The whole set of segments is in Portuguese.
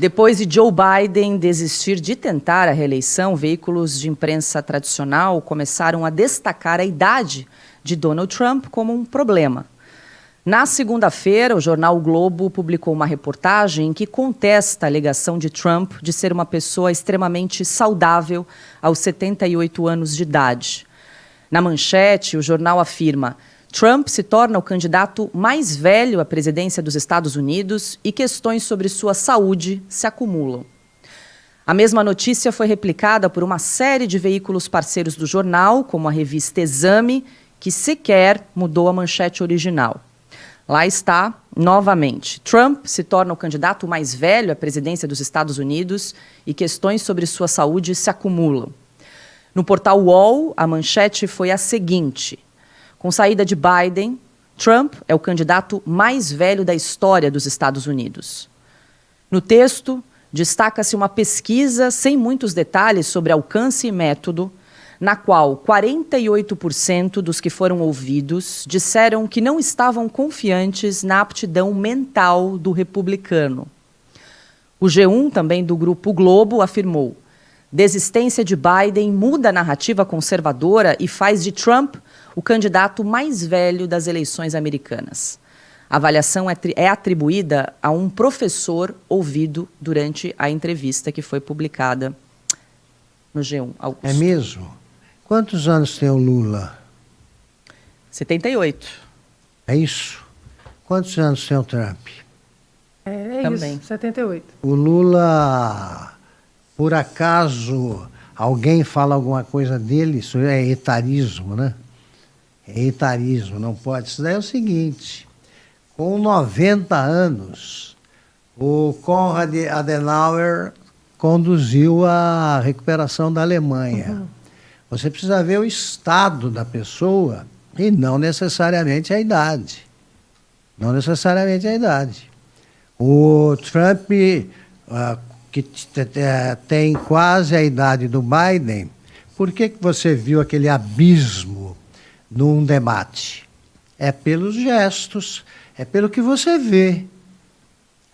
Depois de Joe Biden desistir de tentar a reeleição, veículos de imprensa tradicional começaram a destacar a idade de Donald Trump como um problema. Na segunda-feira, o jornal O Globo publicou uma reportagem em que contesta a alegação de Trump de ser uma pessoa extremamente saudável aos 78 anos de idade. Na manchete, o jornal afirma: Trump se torna o candidato mais velho à presidência dos Estados Unidos e questões sobre sua saúde se acumulam. A mesma notícia foi replicada por uma série de veículos parceiros do jornal, como a revista Exame, que sequer mudou a manchete original. Lá está, novamente. Trump se torna o candidato mais velho à presidência dos Estados Unidos e questões sobre sua saúde se acumulam. No portal UOL, a manchete foi a seguinte: com saída de Biden, Trump é o candidato mais velho da história dos Estados Unidos. No texto, destaca-se uma pesquisa sem muitos detalhes sobre alcance e método, na qual 48% dos que foram ouvidos disseram que não estavam confiantes na aptidão mental do republicano. O G1, também do Grupo Globo, afirmou: desistência de Biden muda a narrativa conservadora e faz de Trump o candidato mais velho das eleições americanas. A avaliação é atribuída a um professor ouvido durante a entrevista que foi publicada no G1. Augusto. É mesmo? Quantos anos tem o Lula? 78. É isso? Quantos anos tem o Trump? Também. Isso, 78. O Lula, por acaso, alguém fala alguma coisa dele? Isso é etarismo, né? É etarismo, não pode. Isso daí é o seguinte: com 90 anos, o Konrad Adenauer conduziu a recuperação da Alemanha. Uhum. Você precisa ver o estado da pessoa e não necessariamente a idade. Não necessariamente a idade. O Trump, que tem quase a idade do Biden, por que você viu aquele abismo num debate? É pelos gestos, é pelo que você vê.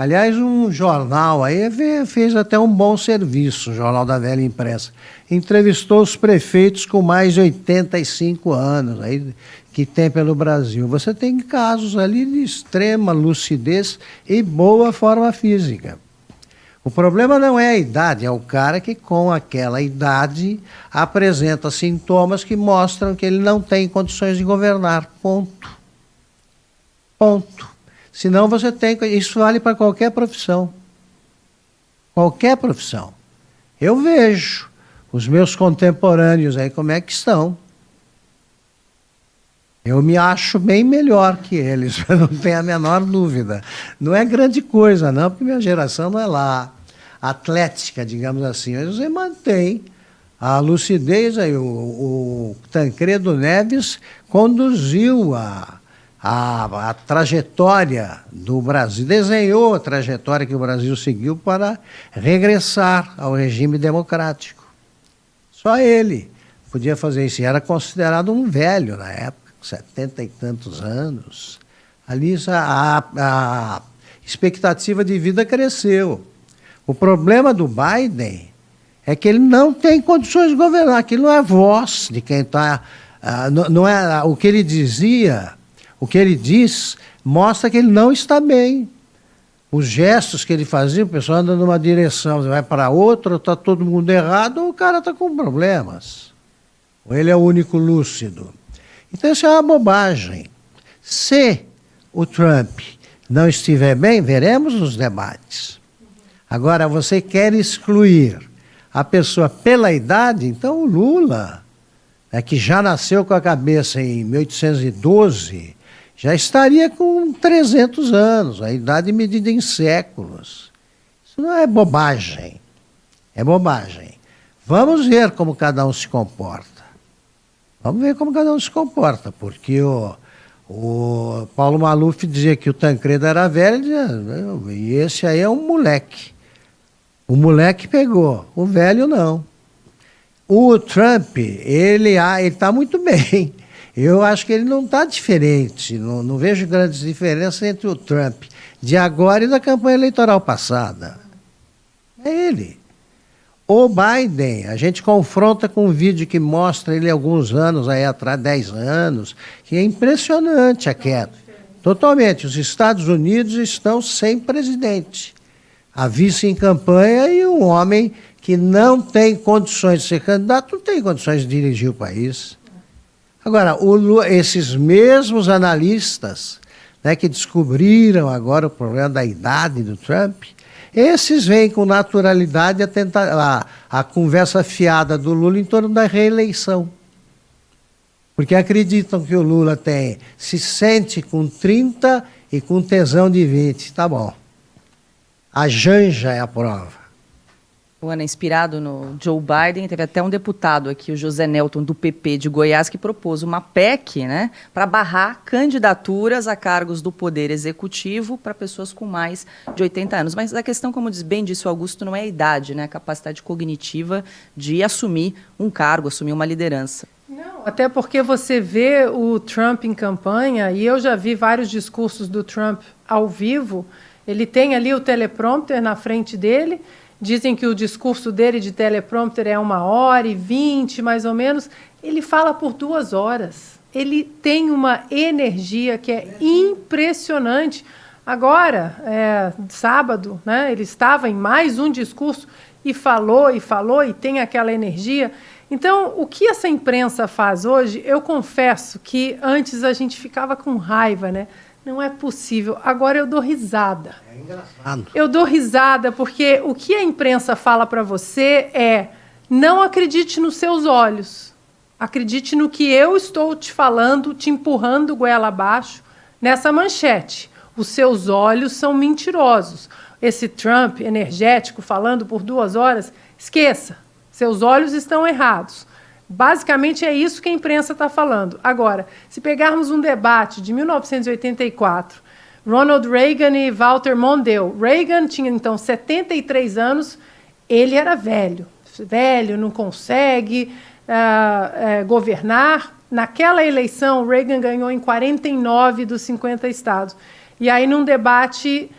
Aliás, um jornal aí fez até um bom serviço, o Jornal da Velha Imprensa. Entrevistou os prefeitos com mais de 85 anos aí, que tem pelo Brasil. Você tem casos ali de extrema lucidez e boa forma física. O problema não é a idade, é o cara que com aquela idade apresenta sintomas que mostram que ele não tem condições de governar. Ponto. Ponto. Senão você tem... Isso vale para qualquer profissão. Qualquer profissão. Eu vejo os meus contemporâneos aí como é que estão. Eu me acho bem melhor que eles, não tenho a menor dúvida. Não é grande coisa, não, porque minha geração não é lá atlética, digamos assim. Mas você mantém a lucidez aí. O Tancredo Neves conduziu a trajetória do Brasil, desenhou a trajetória que o Brasil seguiu para regressar ao regime democrático. Só ele podia fazer isso. E era considerado um velho na época, 70 e tantos anos. Ali a expectativa de vida cresceu. O problema do Biden é que ele não tem condições de governar. Aquilo não é voz de quem está... não é o que ele dizia... O que ele diz mostra que ele não está bem. Os gestos que ele fazia, o pessoal anda numa direção, vai para outra, está todo mundo errado, ou o cara está com problemas. Ou ele é o único lúcido. Então isso é uma bobagem. Se o Trump não estiver bem, veremos nos debates. Agora, você quer excluir a pessoa pela idade, então o Lula, que já nasceu com a cabeça em 1812... já estaria com 300 anos, a idade medida em séculos. Isso não é bobagem. É bobagem. Vamos ver como cada um se comporta. Vamos ver como cada um se comporta, porque o Paulo Maluf dizia que o Tancredo era velho, e esse aí é um moleque. O moleque pegou, o velho não. O Trump, ele está muito bem. Eu acho que ele não está diferente, não vejo grandes diferenças entre o Trump de agora e da campanha eleitoral passada. É ele. O Biden, a gente confronta com um vídeo que mostra ele há alguns anos aí atrás, 10 anos, que é impressionante a queda. Totalmente. Os Estados Unidos estão sem presidente. A vice em campanha e um homem que não tem condições de ser candidato, não tem condições de dirigir o país. Agora, esses mesmos analistas, né, que descobriram agora o problema da idade do Trump, esses vêm com naturalidade a conversa fiada do Lula em torno da reeleição. Porque acreditam que o Lula se sente com 30 e com tesão de 20. Tá bom. A Janja é a prova. O Ana, inspirado no Joe Biden, teve até um deputado aqui, o José Nelton, do PP de Goiás, que propôs uma PEC, né, para barrar candidaturas a cargos do Poder Executivo para pessoas com mais de 80 anos. Mas a questão, como bem disse o Augusto, não é a idade, né, a capacidade cognitiva de assumir um cargo, assumir uma liderança. Não, até porque você vê o Trump em campanha, e eu já vi vários discursos do Trump ao vivo, ele tem ali o teleprompter na frente dele. Dizem que o discurso dele de teleprompter é 1h20, mais ou menos. Ele fala por 2 horas. Ele tem uma energia que é impressionante. Agora, sábado, né, ele estava em mais um discurso e falou, e tem aquela energia. Então, o que essa imprensa faz hoje, eu confesso que antes a gente ficava com raiva, né? Não é possível. Agora eu dou risada. É engraçado. Eu dou risada porque o que a imprensa fala para você é: não acredite nos seus olhos. Acredite no que eu estou te falando, te empurrando goela abaixo nessa manchete. Os seus olhos são mentirosos. Esse Trump energético falando por 2 horas, esqueça. Seus olhos estão errados. Basicamente é isso que a imprensa está falando. Agora, se pegarmos um debate de 1984, Ronald Reagan e Walter Mondale. Reagan tinha, então, 73 anos, ele era velho, não consegue governar. Naquela eleição, Reagan ganhou em 49 dos 50 estados. E aí, num debate,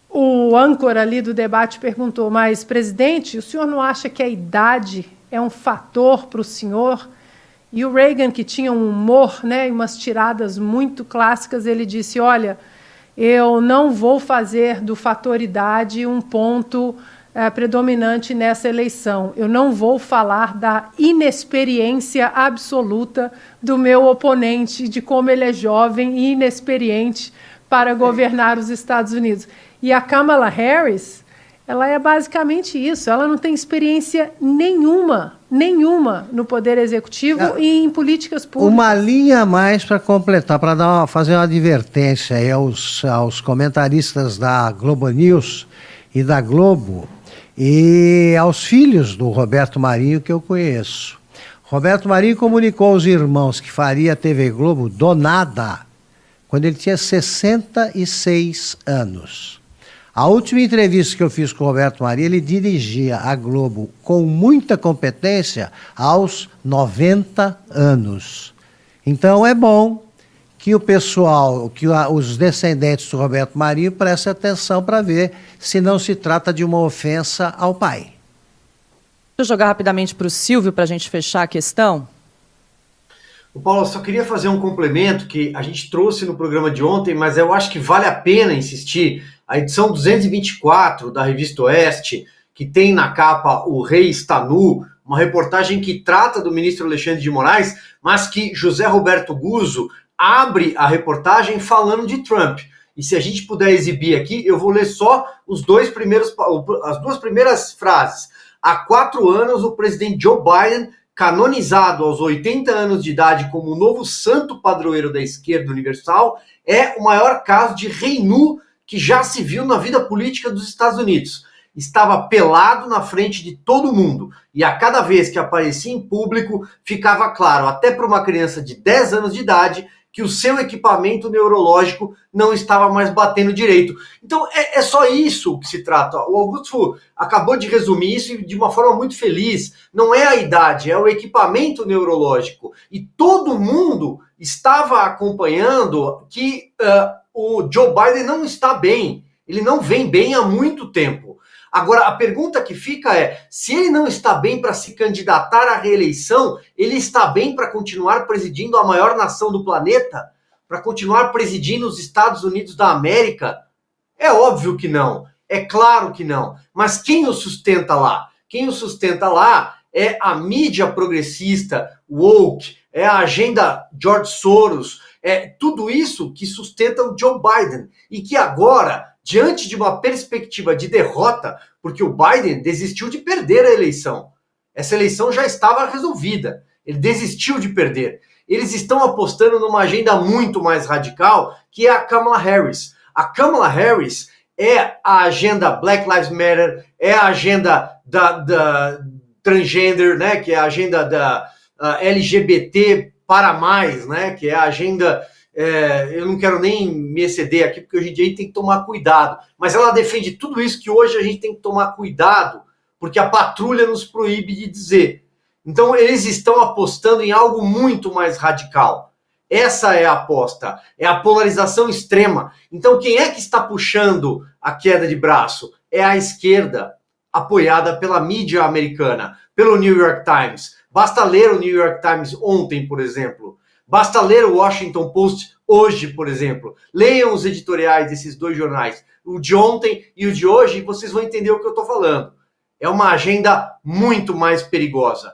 o âncora ali do debate perguntou: mas, presidente, o senhor não acha que a idade é um fator para o senhor? E o Reagan, que tinha um humor, né, e umas tiradas muito clássicas, ele disse: olha, eu não vou fazer do fator idade um ponto predominante nessa eleição. Eu não vou falar da inexperiência absoluta do meu oponente, de como ele é jovem e inexperiente para governar os Estados Unidos. E a Kamala Harris, ela é basicamente isso. Ela não tem experiência nenhuma no Poder Executivo e em políticas públicas. Uma linha a mais para completar, para fazer uma advertência aí aos comentaristas da Globo News e da Globo e aos filhos do Roberto Marinho, que eu conheço. Roberto Marinho comunicou aos irmãos que faria a TV Globo do nada quando ele tinha 66 anos. A última entrevista que eu fiz com o Roberto Marinho, ele dirigia a Globo com muita competência aos 90 anos. Então é bom que o pessoal, que os descendentes do Roberto Marinho prestem atenção para ver se não se trata de uma ofensa ao pai. Deixa eu jogar rapidamente para o Silvio para a gente fechar a questão. O Paulo, só queria fazer um complemento que a gente trouxe no programa de ontem, mas eu acho que vale a pena insistir. A edição 224 da Revista Oeste, que tem na capa o Rei está nu, uma reportagem que trata do ministro Alexandre de Moraes, mas que José Roberto Guzzo abre a reportagem falando de Trump. E se a gente puder exibir aqui, eu vou ler só as 2 primeiras frases. Há 4 anos, o presidente Joe Biden, canonizado aos 80 anos de idade como o novo santo padroeiro da esquerda universal, é o maior caso de rei nu que já se viu na vida política dos Estados Unidos. Estava pelado na frente de todo mundo, e a cada vez que aparecia em público, ficava claro, até para uma criança de 10 anos de idade, que o seu equipamento neurológico não estava mais batendo direito. Então, é só isso que se trata. O Augusto acabou de resumir isso de uma forma muito feliz. Não é a idade, é o equipamento neurológico. E todo mundo estava acompanhando que o Joe Biden não está bem. Ele não vem bem há muito tempo. Agora, a pergunta que fica é, se ele não está bem para se candidatar à reeleição, ele está bem para continuar presidindo a maior nação do planeta? Para continuar presidindo os Estados Unidos da América? É óbvio que não. É claro que não. Mas quem o sustenta lá? Quem o sustenta lá é a mídia progressista, woke, é a agenda George Soros, é tudo isso que sustenta o Joe Biden. E que agora, diante de uma perspectiva de derrota, porque o Biden desistiu de perder a eleição. Essa eleição já estava resolvida. Ele desistiu de perder. Eles estão apostando numa agenda muito mais radical, que é a Kamala Harris. A Kamala Harris é a agenda Black Lives Matter, é a agenda da transgender, né, que é a agenda da LGBT para mais, né, que é a agenda... eu não quero nem me exceder aqui, porque hoje em dia a gente tem que tomar cuidado. Mas ela defende tudo isso que hoje a gente tem que tomar cuidado, porque a patrulha nos proíbe de dizer. Então eles estão apostando em algo muito mais radical. Essa é a aposta, é a polarização extrema. Então quem é que está puxando a queda de braço? É a esquerda, apoiada pela mídia americana, pelo New York Times. Basta ler o New York Times ontem, por exemplo. Basta ler o Washington Post hoje, por exemplo. Leiam os editoriais desses dois jornais, o de ontem e o de hoje, e vocês vão entender o que eu estou falando. É uma agenda muito mais perigosa.